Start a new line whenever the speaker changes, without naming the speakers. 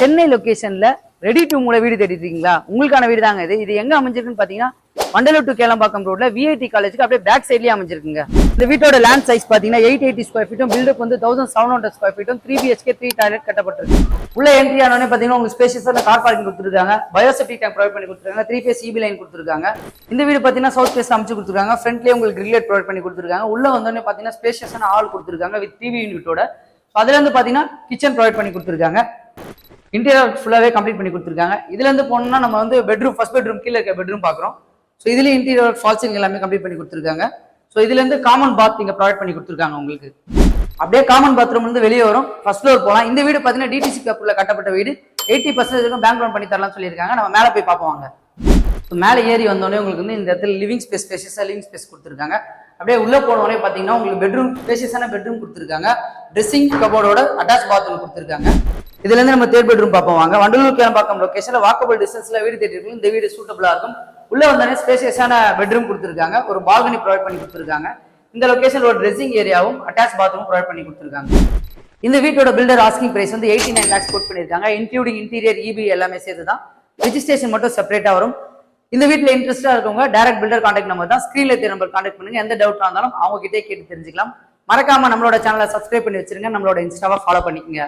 Chennai லொகேஷன்ல ready to மூல வீடு தேடிட்டு இருக்கீங்களா? உங்களுக்கான வீடு தாங்க இது. இது எங்க அமைஞ்சிருக்குன்னு பாத்தீங்கன்னா வண்டலூர் டு கேளம்பாக்கம் ரோட்ல விஐடி காலேஜுக்கு அப்படியே பேக் சைட்லயே அமைஞ்சிருக்குங்க. இந்த வீட்டோட லேண்ட் சைஸ் பாத்தீங்கன்னா 880 ஸ்கொயர் ஃபீட்டும் பில்டப் வந்து 1700 ஸ்கொயர் ஃபீட்டும் 3 BHK 3 டாய்லெட் கட்டப்பட்டிருக்கு. உள்ள என்ட்ரி ஆனோடனே பாத்தீங்கன்னா உங்களுக்கு ஸ்பேஷியஸான கார் பார்க்கிங் கொடுத்துருக்காங்க, பயோசெப்டி டேங்க் ப்ரொவைட் பண்ணி கொடுத்துருக்காங்க, 3 phase EB லைன் கொடுத்துருக்காங்க. இந்த வீடு பாத்தீங்கன்னா சவுத் ஃபேஸ் அமைச்சு கொடுத்துருக்காங்க, ஃப்ரண்ட்லயே உங்களுக்கு கிரில் ப்ரொவைட் பண்ணி கொடுத்துருக்காங்க. உள்ள வந்தோடனே பாத்தீங்கன்னா ஸ்பேஷியஸான ஹால் கொடுத்துருக்காங்க வித் டிவி யூனிட்டோட. அதுல இருந்து பாத்தீங்கன்னா கிச்சன் ப்ரொவைட் பண்ணி கொடுத்துருக்காங்க. இன்டீரியர் ஃபுல்லாவே கம்ப்ளீட் பண்ணி கொடுத்துருக்காங்க. இதுல இருந்து போனோம்னா நம்ம வந்து பெட்ரூம், ஃபர்ஸ்ட் பெட்ரூம் கீழே இருக்க பெட்ரூம் பாக்குறோம். ஸோ இதுல இன்டீரியர் ஃபால்சிங் எல்லாமே கம்ப்ளீட் பண்ணி கொடுத்துருக்காங்க. ஸோ இதுல இருந்து காமன் பாத் இங்க ப்ரொவைட் பண்ணி கொடுத்துருக்காங்க உங்களுக்கு. அப்படியே காமன் பாத்ரூம் வந்து வெளியே வரும், ஃபர்ஸ்ட் ஃப்ளோர் போகலாம். இந்த வீடு பாத்தீங்கன்னா டிடிசி பேப்பர்ல கட்டப்பட்ட வீடு, 80% பேங்க் லோன் பண்ணி தரலாம்னு சொல்லியிருக்காங்க. நம்ம மேலே போய் பார்ப்போம். மேலே ஏறி வந்தோடனே உங்களுக்கு வந்து இந்த இடத்துல லிவிங் ஸ்பேஸ், ஸ்பேஷியஸா லிவிங் ஸ்பேஸ் கொடுத்துருக்காங்க. அப்படியே உள்ள போனோடனே பாத்தீங்கன்னா உங்களுக்கு பெட்ரூம், ஸ்பேஷியஸான பெட்ரூம் கொடுத்துருக்காங்க. ட்ரெஸ்ஸிங் கபோர்டோட அட்டாச் பாத்ரூம் கொடுத்துருக்காங்க. இதுல இருந்து நம்ம தேர்ட் பெட்ரூம் பார்ப்போம் வாங்க. வண்டலூர் கேளம்பாக்கம் லொகேஷன்ல வாக்கபிள் டிஸ்டன்ஸ்ல வீடு தேடிருக்கும். இந்த வீடு சூட்டபிளா இருக்கும். உள்ள வந்தோடனே ஸ்பேஷியஸான பெட்ரூம் கொடுத்துருக்காங்க, ஒரு பால்கனி ப்ரொவைட் பண்ணி கொடுத்துருக்காங்க. இந்த லொகேஷன்ல ஒரு ட்ரெஸ்ஸிங் ஏரியாவும் அட்டாச் பாத்ரூம் ப்ரொவைட் பண்ணி கொடுத்துருக்காங்க. இந்த வீட்டோட பில்டர் ஆஸ்கிங் பிரைஸ் வந்து 89 lakhs கோட் பண்ணிருக்காங்க, இன்க்ளூடிங் இன்டீரியர் EB எல்லாமே சேர்த்து தான். ரெஜிஸ்ட்ரேஷன் மட்டும் செப்பரேட்டா வரும். இந்த வீட்டுல இன்ட்ரெஸ்டா இருக்கவங்க டைரக்ட் பில்டர் கான்டாக்ட் நம்பர் தான், ஸ்கிரீன்ல தெரிய நம்பர் கான்டாக்ட் பண்ணுங்க. எந்த டவுட் இருந்தாலும் அவங்க கிட்டே கேட்டு தெரிஞ்சுக்கலாம். மறக்காம நம்மளோட சேனலை சப்ஸ்கிரைப் பண்ணி வச்சிருங்க, நம்மளோட இன்ஸ்டாவை ஃபாலோ பண்ணிக்கங்க.